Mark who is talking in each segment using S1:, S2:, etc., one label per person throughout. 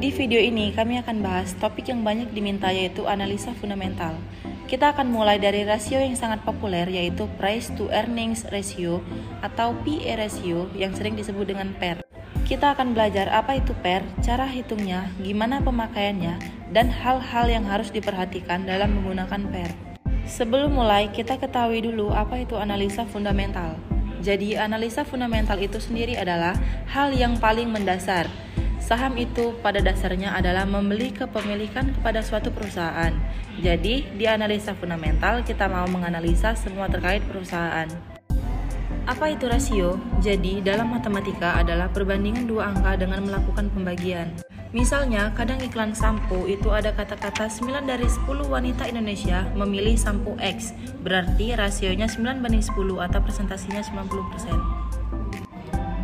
S1: Di video ini kami akan bahas topik yang banyak diminta, yaitu analisa fundamental. Kita akan mulai dari rasio yang sangat populer, yaitu Price to Earnings Ratio atau PE ratio yang sering disebut dengan PER. Kita akan belajar apa itu PER, cara hitungnya, gimana pemakaiannya, dan hal-hal yang harus diperhatikan dalam menggunakan PER. Sebelum mulai, kita ketahui dulu apa itu analisa fundamental. Jadi, analisa fundamental itu sendiri adalah hal yang paling mendasar. Saham itu pada dasarnya adalah membeli kepemilikan kepada suatu perusahaan. Jadi, di analisa fundamental kita mau menganalisa semua terkait perusahaan. Apa itu rasio? Jadi, dalam matematika adalah perbandingan dua angka dengan melakukan pembagian. Misalnya, kadang iklan sampo itu ada kata-kata 9 dari 10 wanita Indonesia memilih sampo X, berarti rasionya 9:10 atau presentasinya 90%.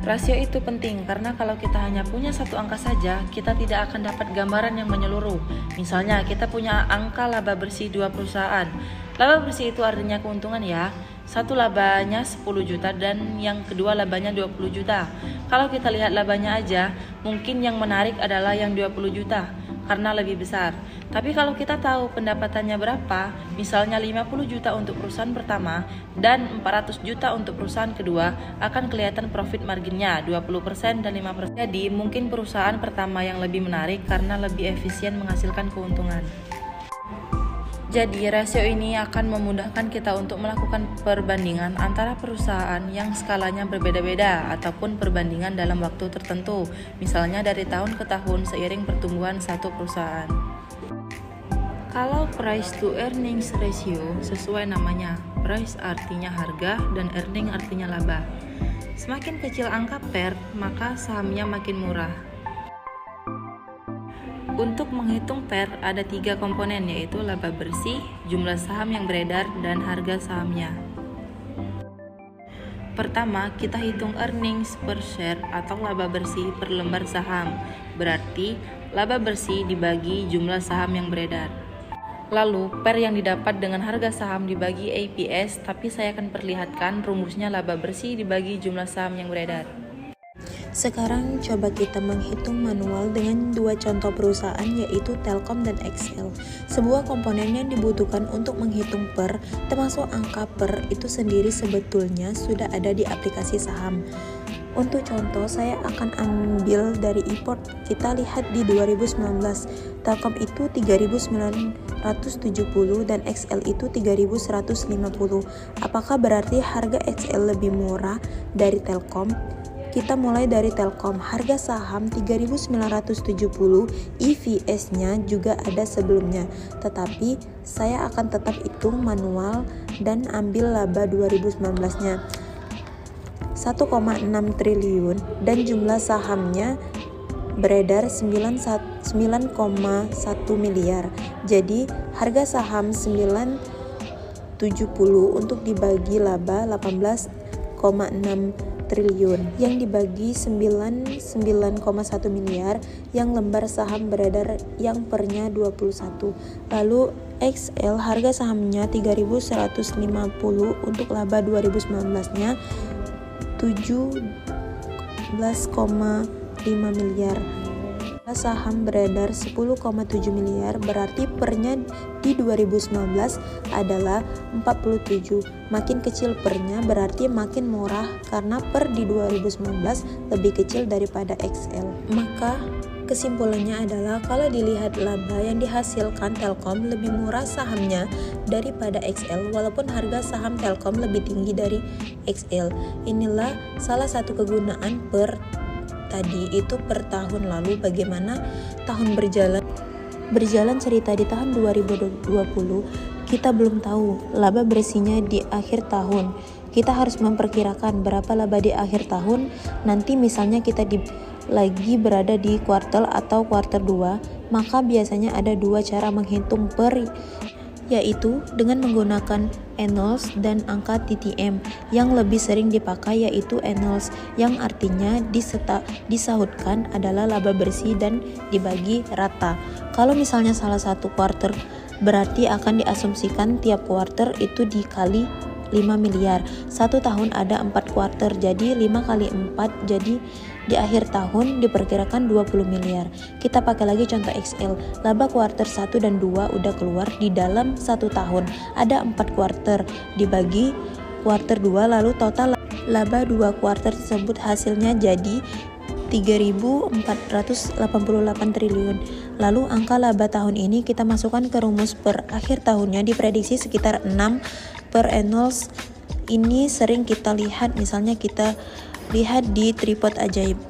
S1: Rasio itu penting karena kalau kita hanya punya satu angka saja, kita tidak akan dapat gambaran yang menyeluruh. Misalnya, kita punya angka laba bersih 2 perusahaan. Laba bersih itu artinya keuntungan ya. Satu labanya 10 juta dan yang kedua labanya 20 juta. Kalau kita lihat labanya aja, mungkin yang menarik adalah yang 20 juta karena lebih besar. Tapi kalau kita tahu pendapatannya berapa, misalnya 50 juta untuk perusahaan pertama dan 400 juta untuk perusahaan kedua, akan kelihatan profit marginnya 20% dan 5%. Jadi mungkin perusahaan pertama yang lebih menarik karena lebih efisien menghasilkan keuntungan. Jadi, rasio ini akan memudahkan kita untuk melakukan perbandingan antara perusahaan yang skalanya berbeda-beda ataupun perbandingan dalam waktu tertentu, misalnya dari tahun ke tahun seiring pertumbuhan satu perusahaan. Kalau price to earnings ratio sesuai namanya, price artinya harga dan earning artinya laba. Semakin kecil angka PER, maka sahamnya makin murah. Untuk menghitung PER ada 3 komponen, yaitu laba bersih, jumlah saham yang beredar, dan harga sahamnya. Pertama, kita hitung earnings per share atau laba bersih per lembar saham. Berarti laba bersih dibagi jumlah saham yang beredar. Lalu PER yang didapat dengan harga saham dibagi EPS, tapi saya akan perlihatkan rumusnya laba bersih dibagi jumlah saham yang beredar.
S2: Sekarang coba kita menghitung manual dengan 2 contoh perusahaan, yaitu Telkom dan XL. Sebuah komponen yang dibutuhkan untuk menghitung PER, termasuk angka PER itu sendiri sebetulnya sudah ada di aplikasi saham. Untuk contoh, saya akan ambil dari import. Kita lihat di 2019, Telkom itu 3.970 dan XL itu 3.150. Apakah berarti harga XL lebih murah dari Telkom? Kita mulai dari Telkom, harga saham 3.970, EPS-nya juga ada sebelumnya, tetapi saya akan tetap hitung manual dan ambil laba 2019-nya 1,6 triliun dan jumlah sahamnya beredar 9,1 miliar. Jadi harga saham 970 untuk dibagi laba 18,6 triliun yang dibagi 9,1 miliar yang lembar saham beredar yang pernya 21. Lalu XL harga sahamnya 3.150 untuk laba 2019-nya 17,5 miliar. Saham beredar 10,7 miliar, berarti pernya di 2019 adalah 47. Makin kecil pernya berarti makin murah karena per di 2019 lebih kecil daripada XL. Maka kesimpulannya adalah kalau dilihat laba yang dihasilkan Telkom lebih murah sahamnya daripada XL, walaupun harga saham Telkom lebih tinggi dari XL. Inilah salah satu kegunaan PER tadi itu per tahun lalu. Bagaimana tahun berjalan cerita di tahun 2020, kita belum tahu laba bersihnya di akhir tahun. Kita harus memperkirakan berapa laba di akhir tahun. Nanti misalnya kita lagi berada di kuartal atau kuartal 2, maka biasanya ada 2 cara menghitung PER, yaitu dengan menggunakan annuals dan angka TTM. Yang lebih sering dipakai yaitu annuals, yang artinya disahutkan adalah laba bersih dan dibagi rata. Kalau misalnya salah satu kuarter, berarti akan diasumsikan tiap kuarter itu dikali 5 miliar. Satu tahun ada 4 kuarter, jadi 5 kali 4 jadi Di akhir tahun diperkirakan 20 miliar. Kita pakai lagi contoh XL. Laba kuarter 1 dan 2 udah keluar di dalam 1 tahun. Ada 4 kuarter dibagi kuarter 2, lalu total laba 2 kuarter tersebut hasilnya jadi 3.488 triliun. Lalu angka laba tahun ini kita masukkan ke rumus per akhir tahunnya diprediksi sekitar 6 per annals. Ini sering kita lihat, misalnya kita lihat di tripod ajaib.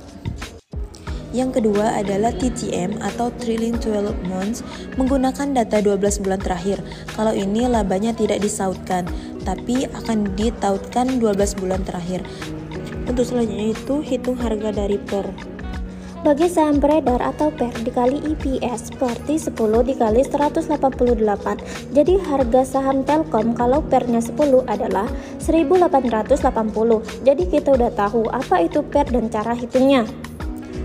S2: Yang kedua adalah TTM atau Trailing 12 Months, menggunakan data 12 bulan terakhir. Kalau ini labanya tidak disautkan, tapi akan ditautkan 12 bulan terakhir. Untuk selanjutnya itu hitung harga dari PER.
S3: Bagi saham beredar atau PER dikali EPS seperti 10 dikali 188. Jadi harga saham Telkom kalau PER-nya 10 adalah 1880. Jadi kita udah tahu apa itu PER dan cara hitungnya.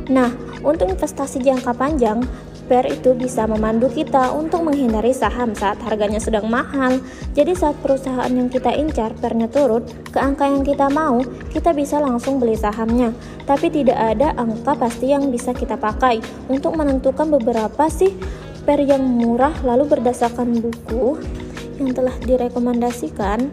S3: Nah, untuk investasi jangka panjang, PER itu bisa memandu kita untuk menghindari saham saat harganya sedang mahal. Jadi saat perusahaan yang kita incar PER-nya turun ke angka yang kita mau, kita bisa langsung beli sahamnya. Tapi tidak ada angka pasti yang bisa kita pakai untuk menentukan beberapa sih PER yang murah. Lalu berdasarkan buku yang telah direkomendasikan,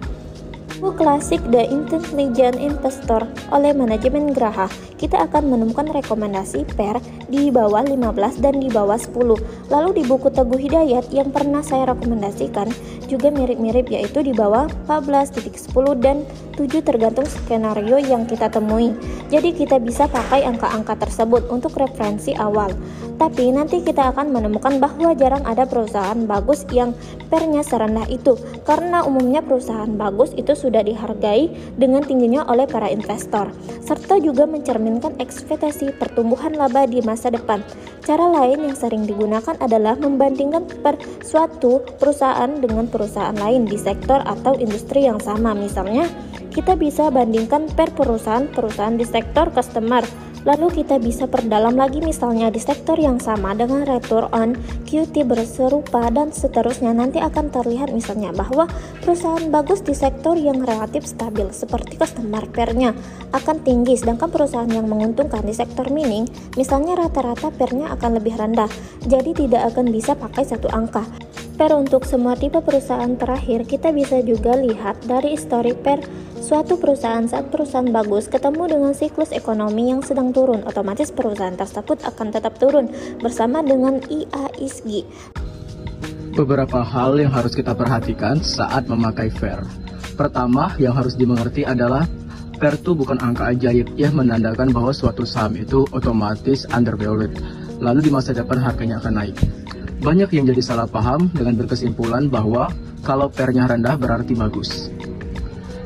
S3: buku klasik The Intelligent Investor oleh manajemen Graha, kita akan menemukan rekomendasi PER di bawah 15 dan di bawah 10. Lalu di buku Teguh Hidayat yang pernah saya rekomendasikan juga mirip-mirip, yaitu di bawah 14.10 dan 7 tergantung skenario yang kita temui. Jadi kita bisa pakai angka-angka tersebut untuk referensi awal. Tapi nanti kita akan menemukan bahwa jarang ada perusahaan bagus yang PER-nya serendah itu, karena umumnya perusahaan bagus itu sudah dihargai dengan tingginya oleh para investor, serta juga mencerminkan ekspektasi pertumbuhan laba di masa depan. Cara lain yang sering digunakan adalah membandingkan PER suatu perusahaan dengan perusahaan lain di sektor atau industri yang sama. Misalnya, kita bisa bandingkan PER perusahaan-perusahaan di sektor customer. Lalu kita bisa perdalam lagi, misalnya di sektor yang sama dengan return on QT berserupa dan seterusnya. Nanti akan terlihat misalnya bahwa perusahaan bagus di sektor yang relatif stabil seperti customer PER-nya akan tinggi, sedangkan perusahaan yang menguntungkan di sektor mining misalnya rata-rata PER-nya akan lebih rendah. Jadi tidak akan bisa pakai satu angka. PER untuk semua tipe perusahaan terakhir kita bisa juga lihat dari histori PER suatu perusahaan. Saat perusahaan bagus ketemu dengan siklus ekonomi yang sedang turun, otomatis perusahaan tersebut akan tetap turun bersama dengan IASG.
S4: Beberapa hal yang harus kita perhatikan saat memakai PER. Pertama yang harus dimengerti adalah PER itu bukan angka ajaib yang menandakan bahwa suatu saham itu otomatis undervalued, lalu di masa depan harganya akan naik. Banyak yang jadi salah paham dengan berkesimpulan bahwa kalau PER-nya rendah berarti bagus.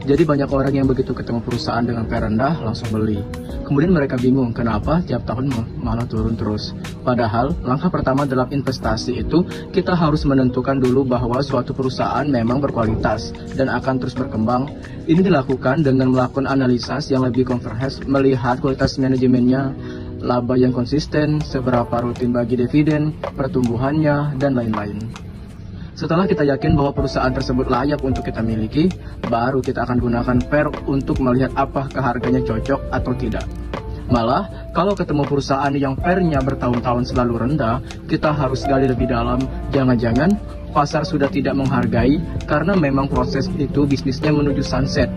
S4: Jadi banyak orang yang begitu ketemu perusahaan dengan PER rendah langsung beli. Kemudian mereka bingung kenapa tiap tahun malah turun terus. Padahal langkah pertama dalam investasi itu kita harus menentukan dulu bahwa suatu perusahaan memang berkualitas dan akan terus berkembang. Ini dilakukan dengan melakukan analisis yang lebih komprehensif, melihat kualitas manajemennya, laba yang konsisten, seberapa rutin bagi dividen, pertumbuhannya, dan lain-lain. Setelah kita yakin bahwa perusahaan tersebut layak untuk kita miliki, baru kita akan gunakan PER untuk melihat apakah harganya cocok atau tidak. Malah, kalau ketemu perusahaan yang PER-nya bertahun-tahun selalu rendah, kita harus gali lebih dalam. Jangan-jangan pasar sudah tidak menghargai karena memang proses itu bisnisnya menuju sunset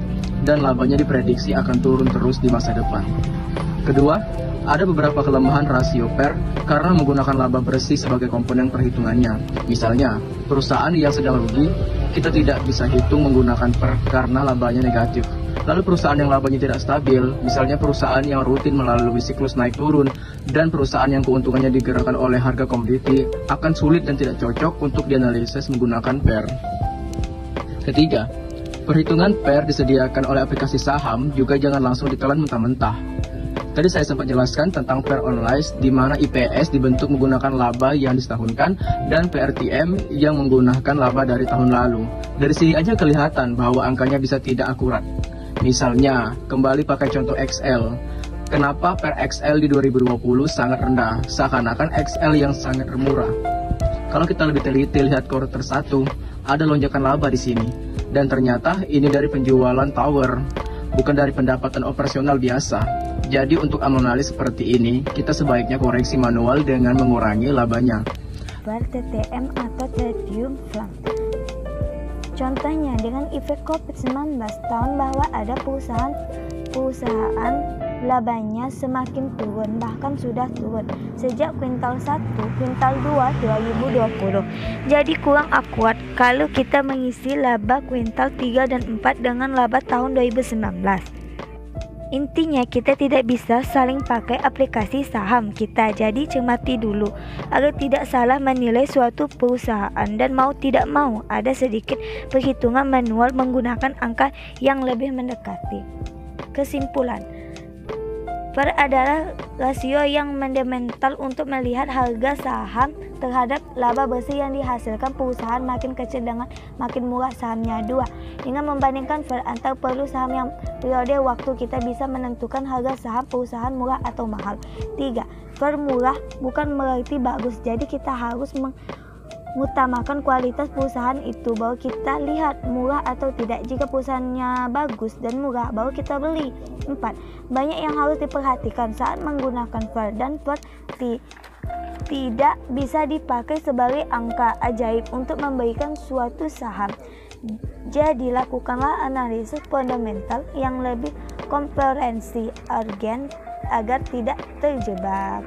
S4: dan labanya diprediksi akan turun terus di masa depan. Kedua, ada beberapa kelemahan rasio PER karena menggunakan laba bersih sebagai komponen perhitungannya. Misalnya, perusahaan yang sedang rugi, kita tidak bisa hitung menggunakan PER karena labanya negatif. Lalu perusahaan yang labanya tidak stabil, misalnya perusahaan yang rutin melalui siklus naik turun, dan perusahaan yang keuntungannya digerakkan oleh harga komoditi, akan sulit dan tidak cocok untuk dianalisis menggunakan PER. Ketiga, perhitungan PER disediakan oleh aplikasi saham juga jangan langsung ditelan mentah-mentah. Tadi saya sempat jelaskan tentang PER Analyze, di mana IPS dibentuk menggunakan laba yang disetahunkan dan PRTM yang menggunakan laba dari tahun lalu. Dari sini aja kelihatan bahwa angkanya bisa tidak akurat. Misalnya, kembali pakai contoh XL. Kenapa PER XL di 2020 sangat rendah, seakan-akan XL yang sangat murah? Kalau kita lebih teliti lihat kuartal 1, ada lonjakan laba di sini. Dan ternyata ini dari penjualan tower. bukan dari pendapatan operasional biasa. Jadi untuk anomali seperti ini, kita sebaiknya koreksi manual dengan mengurangi labanya.
S5: Per TTM atau Tritium Fund. Contohnya dengan efek COVID-19 tahun bahwa ada perusahaan labanya semakin turun, bahkan sudah turun sejak kuintal 1, kuintal 2 2020. Jadi kurang akurat kalau kita mengisi laba kuintal 3 dan 4 dengan laba tahun 2019. Intinya kita tidak bisa saling pakai aplikasi saham kita, jadi cermati dulu agar tidak salah menilai suatu perusahaan, dan mau tidak mau ada sedikit perhitungan manual menggunakan angka yang lebih mendekati. Kesimpulan, PER adalah rasio yang fundamental untuk melihat harga saham terhadap laba bersih yang dihasilkan perusahaan makin kecil dengan makin murah sahamnya. 2. Dengan membandingkan PER antar perlu saham yang periode waktu kita bisa menentukan harga saham perusahaan murah atau mahal. 3. PER murah bukan berarti bagus, jadi kita harus mengutamakan kualitas perusahaan itu baru kita lihat murah atau tidak. Jika perusahaannya bagus dan murah baru kita beli. 4. Banyak yang harus diperhatikan saat menggunakan PER, dan PER tidak bisa dipakai sebagai angka ajaib untuk memberikan suatu saham. Jadi lakukanlah analisis fundamental yang lebih komprehensif agar tidak terjebak.